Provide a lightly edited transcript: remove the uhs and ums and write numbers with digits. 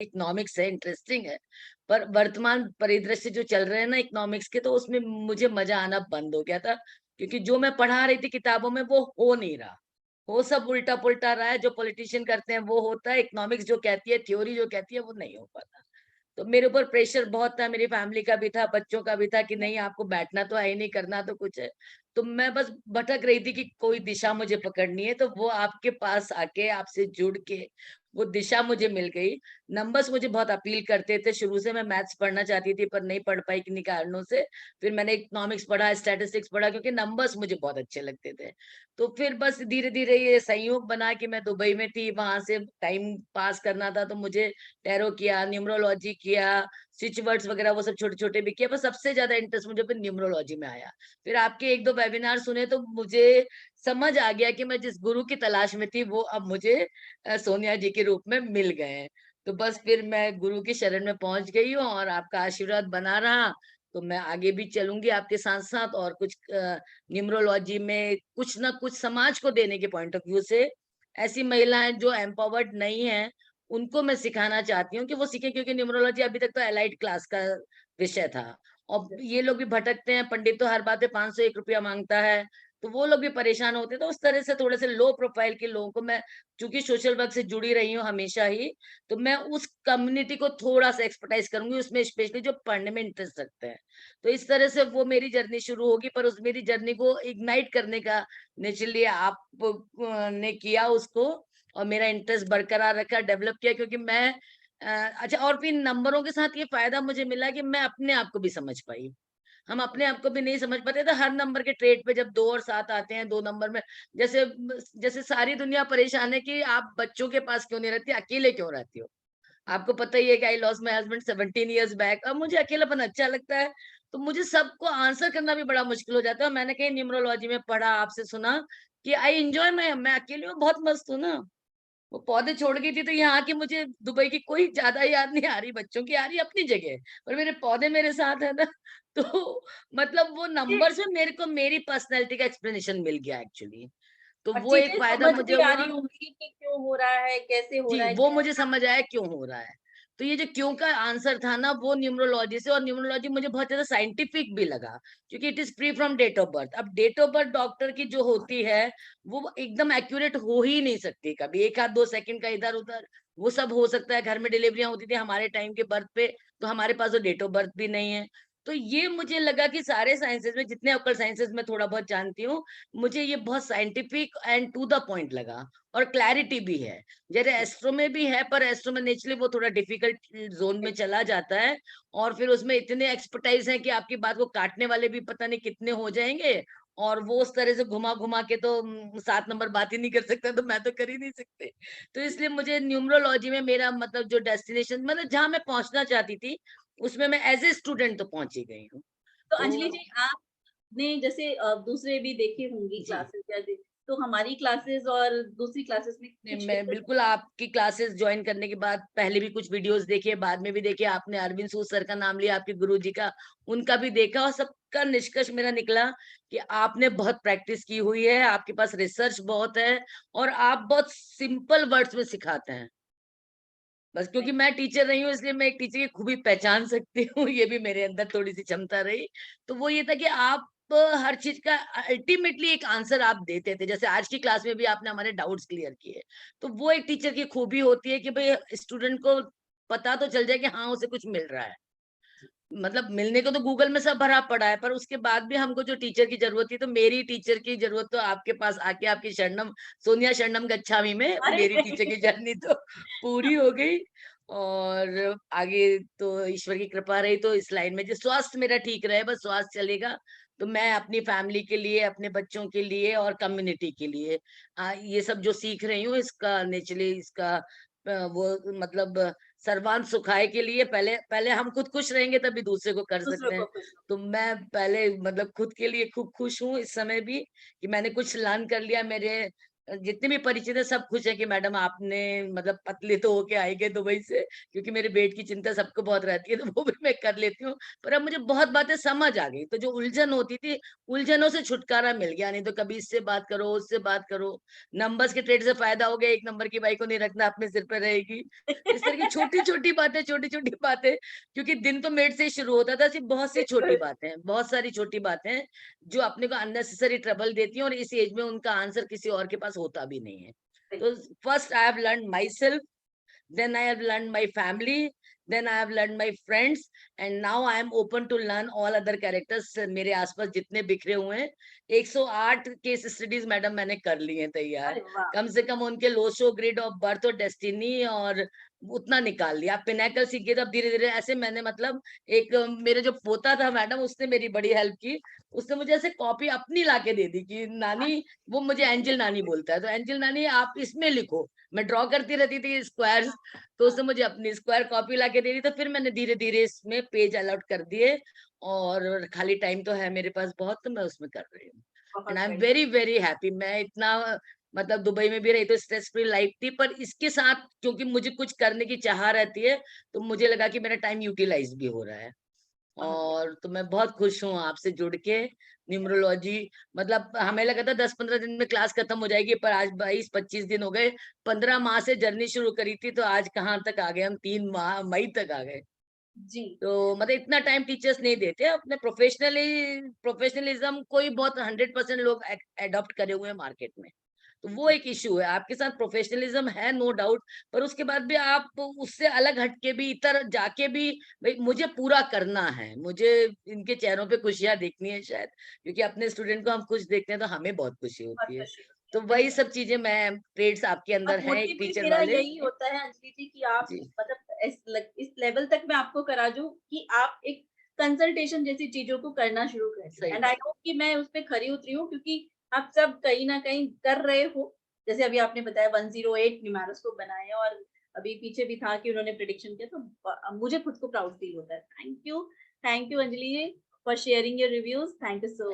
Economics है, interesting है, पर वर्तमान परिदृश्य जो चल रहे हैं ना इकोनॉमिक्स के, तो उसमें मुझे मजा आना बंद हो गया था, क्योंकि जो मैं पढ़ा रही थी किताबों में वो हो नहीं रहा। वो सब उल्टा पुल्टा रहा है, जो पॉलिटिशियन करते हैं वो होता है, इकोनॉमिक्स जो कहती है, थ्योरी जो कहती है वो नहीं हो पाता। तो मेरे ऊपर प्रेशर बहुत था, मेरी फैमिली का भी था, बच्चों का भी था कि नहीं आपको बैठना तो है ही नहीं, करना तो कुछ है। तो मैं बस भटक रही थी कि कोई दिशा मुझे पकड़नी है, तो वो आपके पास आके आपसे जुड़ के वो दिशा मुझे मिल गई। नंबर्स मुझे बहुत अपील करते थे, शुरू से मैं मैथ्स पढ़ना चाहती थी पर नहीं पढ़ पाई किन्हीं कारणों से। फिर मैंने इकोनॉमिक्स पढ़ा, स्टैटिस्टिक्स पढ़ा, क्योंकि नंबर्स मुझे बहुत अच्छे लगते थे। तो फिर बस धीरे-धीरे ये संयोग बना कि मैं दुबई में थी, वहाँ से टाइम पास करना था, तो मुझे टैरो किया, न्यूमरोलॉजी किया, स्विच वर्ड्स वगैरह वो सब छोटे-छोटे भी किए, पर सबसे ज़्यादा इंटरेस्ट मुझे फिर न्यूमरोलॉजी में आया। फिर आपके 1-2 वेबिनार सुने तो मुझे समझ आ गया कि मैं जिस गुरु की तलाश में थी वो अब मुझे सोनिया जी के रूप में मिल गए हैं। तो बस फिर मैं गुरु की शरण में पहुँच गई हूँ और आपका आशीर्वाद बना रहा, तो मैं आगे भी चलूँगी आपके साथ-साथ, और कुछ न्यूमरोलॉजी में कुछ ना कुछ समाज को देने के पॉइंट ऑफ व्यू से ऐसी महिलाएँ जो एम्पावर्ड नहीं हैं, उनको मैं सिखाना चाहती हूँ कि वो सीखें, क्योंकि न्यूमरोलॉजी अभी तक तो एलाइड क्लास का विषय था। और ये लोग भी भटकते हैं, पंडित तो हर बात पे 501 रुपया माँगता है, तो वो लोग भी परेशान होते हैं। तो उस तरह से थोड़े से लो प्रोफाइल के लोगों को मैं, चूँकि सोशल वर्क से जुड़ी रही हूँ हमेशा ही, तो मैं उस कम्युनिटी को थोड़ा-सा एक्सपर्टाइज़ करूँगी, उसमें स्पेशली जो पढ़ने में इंटरेस्ट रखते हैं। तो इस तरह से वो मेरी जर्नी शुरू होगी, पर उस मेरी जर्नी को इग्नाइट करने का नेचुरली आप ने किया उसको, और मेरा इंटरेस्ट बरकरार रखा, डेवलप किया, क्योंकि मैं अच्छा, और फिर नंबरों के साथ ये फ़ायदा मुझे मिला कि मैं अपने आप को भी समझ पाई। हम अपने आप को भी नहीं समझ पाते थे, हर नंबर के ट्रेड पे जब 2 और 7 आते हैं, 2 नंबर में, जैसे सारी दुनिया परेशान है कि आप बच्चों के पास क्यों नहीं रहती, अकेले क्यों रहती हो? आपको पता ही है कि I lost my husband 17 years back. अब मुझे अकेलापन अच्छा लगता है, तो मुझे सबको आंसर करना भी बड़ा मुश्किल हो जाता है। मैंने कहीं न्यूमरोलॉजी में पढ़ा, आपसे सुना कि आई एन्जॉय, मैं अकेली हूँ, बहुत मस्त हूँ ना। वो पौधे छोड़ गई थी, तो यहाँ आके मुझे दुबई की कोई ज़्यादा याद नहीं आ रही, बच्चों की आ रही है अपनी जगह, पर मेरे पौधे मेरे साथ है ना। तो मतलब वो चीज़ें नंबर्स में मेरे को मेरी पर्सनैलिटी का एक्सप्लेनेशन मिल गया एक्चुअली। तो और वो एक चीज़ें फ़ायदा समझ मुझे भी आ हुआ। रही होंगी कि क्यों हो रहा है, कैसे हो जी, रहा है, वो क्या मुझे समझ आया क्यों हो रहा है। तो ये जो क्यों का आंसर था ना, वो न्यूमरोलॉजी से, और न्यूमरोलॉजी मुझे बहुत ज़्यादा साइंटिफिक भी लगा, क्योंकि it is free from date of birth. अब डेट ऑफ बर्थ डॉक्टर की जो होती है, वो एकदम एक्यूरेट हो ही नहीं सकती कभी। 1 आध 2 सेकंड का इधर-उधर वो सब हो सकता है। घर में डिलीवरियाँ होती थी हमारे टाइम के बर्थ पे, तो हमारे पास तो डेट ऑफ बर्थ भी नहीं है। तो ये मुझे लगा कि सारे साइंसेज़ में, जितने ऑकल्ट साइंसेज़ मैं थोड़ा बहुत जानती हूँ, मुझे ये बहुत scientific and to the point लगा, और क्लैरिटी भी है। जैसे एस्ट्रो में भी है, पर एस्ट्रो में नेचुरली वो थोड़ा डिफिकल्ट ज़ोन में चला जाता है, और फिर उसमें इतने एक्सपर्टाइज़ हैं कि आपकी बात को काटने वाले भी पता नहीं कितने हो जाएँगे, और वो उस तरह से घुमा-घुमा के तो 7 नंबर बात ही नहीं कर सकता, तो मैं तो कर ही नहीं सकती। तो इसलिए मुझे न्यूमरोलॉजी में मेरा मतलब जो डेस्टिनेशन, मतलब जहाँ मैं पहुँचना चाहती थी, उसमें मैं एज़ ए स्टूडेंट तो पहुँच ही गई हूँ। तो अंजलि तो जी आपने जैसे दूसरे भी देखी होंगी जी। क्लासेस या तो हमारी क्लासेस और दूसरी क्लासेस में नहीं, कुछ मैं बिल्कुल आपकी क्लासेस जॉइन करने के बाद पहले भी कुछ वीडियोस देखे, बाद में भी देखे। आपने अरविंद सूद सर का नाम लिया, आपके गुरुजी का, उनका भी देखा, और सबका निष्कर्ष मेरा निकला कि आपने बहुत प्रैक्टिस की हुई है, आपके पास रिसर्च बहुत है, और आप बहुत सिंपल वर्ड्स में सिखाते हैं। बस क्योंकि मैं टीचर रही हूँ, इसलिए मैं एक टीचर की खूबी पहचान सकती हूँ, ये भी मेरे अंदर थोड़ी-सी क्षमता रही। तो वो ये था कि आप हर चीज़ का अल्टीमेटली एक आंसर आप देते थे। जैसे आज की क्लास में भी आपने हमारे डाउट्स क्लियर किए। तो वो एक टीचर की खूबी होती है कि भई स्टूडेंट को पता तो चल जाए कि हाँ, उसे कुछ मिल रहा है। मतलब मिलने को तो गूगल में सब भरा पड़ा है, पर उसके बाद भी हमको जो टीचर की ज़रूरत थी, तो मेरी टीचर की ज़रूरत तो आपके पास आके आपकी शरणम सोनिया शरणम गच्छामी में अरे मेरी टीचर की नहीं। जर्नी तो पूरी हो गई। और आगे तो ईश्वर की कृपा रही, तो इस लाइन में जो स्वास्थ्य मेरा ठीक रहे, बस स्वास्थ्य चलेगा, तो मैं अपनी फैमिली के लिए, अपने बच्चों के लिए और कम्युनिटी के लिए ये सब जो सीख रही हूँ, इसका नेचुरली इसका वो मतलब सर्वांग सुखाय के लिए पहले पहले हम खुद खुश रहेंगे तभी दूसरे को कर दूसरों सकते को हैं। खुश तो मैं पहले मतलब खुद के लिए खूब खुश हूँ इस समय भी, कि मैंने कुछ लर्न कर लिया। मेरे जितने भी परिचित हैं सब खुश हैं कि मैडम आपने मतलब पतले तो होके आएँगे दुबई से, क्योंकि मेरे वेट की चिंता सबको बहुत रहती है, तो वो भी मैं कर लेती हूँ। पर अब मुझे बहुत बातें समझ आ गई, तो जो उलझन होती थी, उलझनों से छुटकारा मिल गया, नहीं तो कभी इससे बात करो, उससे बात करो। नंबर्स के ट्रेड से फ़ायदा हो गया, 1 नंबर की बाई को नहीं रखना, अपने सिर पे रहेगी। इस तरह की छोटी-छोटी बातें, क्योंकि दिन तो मेड से ही शुरू होता था, सिर्फ़ बहुत सी छोटी बिल्कुल, बातें हैं, बहुत सारी छोटी बातें हैं, जो अपने को अननेसेसरी ट्रबल देती हैं और इस एज में उनका आंसर किसी और के पास होता भी नहीं है। तो बिल्कुल। First I have learned my self, then I have learned my family, then I have learned my friends, and now I am open to learn all other characters। मेरे आसपास जितने बिखरे हुए हैं, 108 केस स्टडीज मैडम मैंने कर ली हैं तैयार। अरे वाह! कम से कम उनके लोशो, ग्रिड ऑफ बर्थ और डेस्टिनी और उतना निकाल लिया। आप पिनाकल सीख गए, तब धीरे-धीरे ऐसे मैंने मतलब एक मेरा जो पोता था मैडम, उसने मेरी बड़ी हेल्प की। उसने मुझे ऐसे कॉपी अपनी लाके दे दी कि नानी, वो मुझे एंजल नानी बोलता है, तो एंजल नानी आप इसमें लिखो। मैं ड्रॉ करती रहती थी स्क्वायर्स, तो उसने मुझे अपनी स्क्वायर कॉपी लाके दे दी, तो फिर मैंने धीरे-धीरे इसमें पेज अलॉट कर दिए और खाली टाइम तो है मेरे पास बहुत, तो मैं उसमें कर रही हूँ। एंड बहुत आई एम बढ़िया। Very, very happy. मैं इतना मतलब दुबई में भी रही तो स्ट्रेस फ्री लाइफ थी, पर इसके साथ क्योंकि मुझे कुछ करने की चाह रहती है, तो मुझे लगा कि मेरा टाइम यूटिलाइज़ भी हो रहा है। बहुत बढ़िया। और तो मैं बहुत खुश हूँ आपसे जुड़ के। न्यूमरोलॉजी मतलब हमें लगा था 10-15 दिन में क्लास खत्म हो जाएगी, पर आज 22-25 दिन हो गए। 15 माह से जर्नी शुरू करी थी, तो आज कहाँ तक आ गए हम, 3 माह मई तक आ गए। जी, तो मतलब इतना टाइम टीचर्स नहीं देते। अपने प्रोफेशनलिज्म को ही बहुत 100% लोग एडॉप्ट करे हुए हैं मार्केट में। तो वो जी। एक इश्यू है। आपके साथ प्रोफेशनलिज्म है नो डाउट, पर उसके बाद भी आप उससे अलग हट के भी इधर जाके भी भई मुझे पूरा करना है, मुझे इनके चेहरों पे खुशियाँ देखनी है शायद, क्योंकि अपने स्टूडेंट को हम खुश देखते हैं तो हमें बहुत खुशी बहुत होती है। खुशी होती तो है, वही बिल्कुल। सब चीज़ें मैं ट्रेड्स आपके और अंदर है एक मोटिव भी टीचर मेरा वाले। यही होता है अंजलि जी कि आप जी, मतलब इस लेवल तक मैं आपको करा दूँ कि आप एक कंसल्टेशन जैसी चीज़ों को करना शुरू कर दें। सही एंड आई बात। होप कि मैं उस पे खरी उतरी हूँ क्योंकि आप सब कहीं न कहीं कर रहे हो। जैसे अभी आपने बताया 108 न्यूमेरोस्कोप बनाए हैं और अभी पीछे भी था कि उन्होंने प्रेडिक्शन किया तो मुझे खुद को प्राउड फील होता है। Thank you Anjali ji for sharing your reviews. Thank you so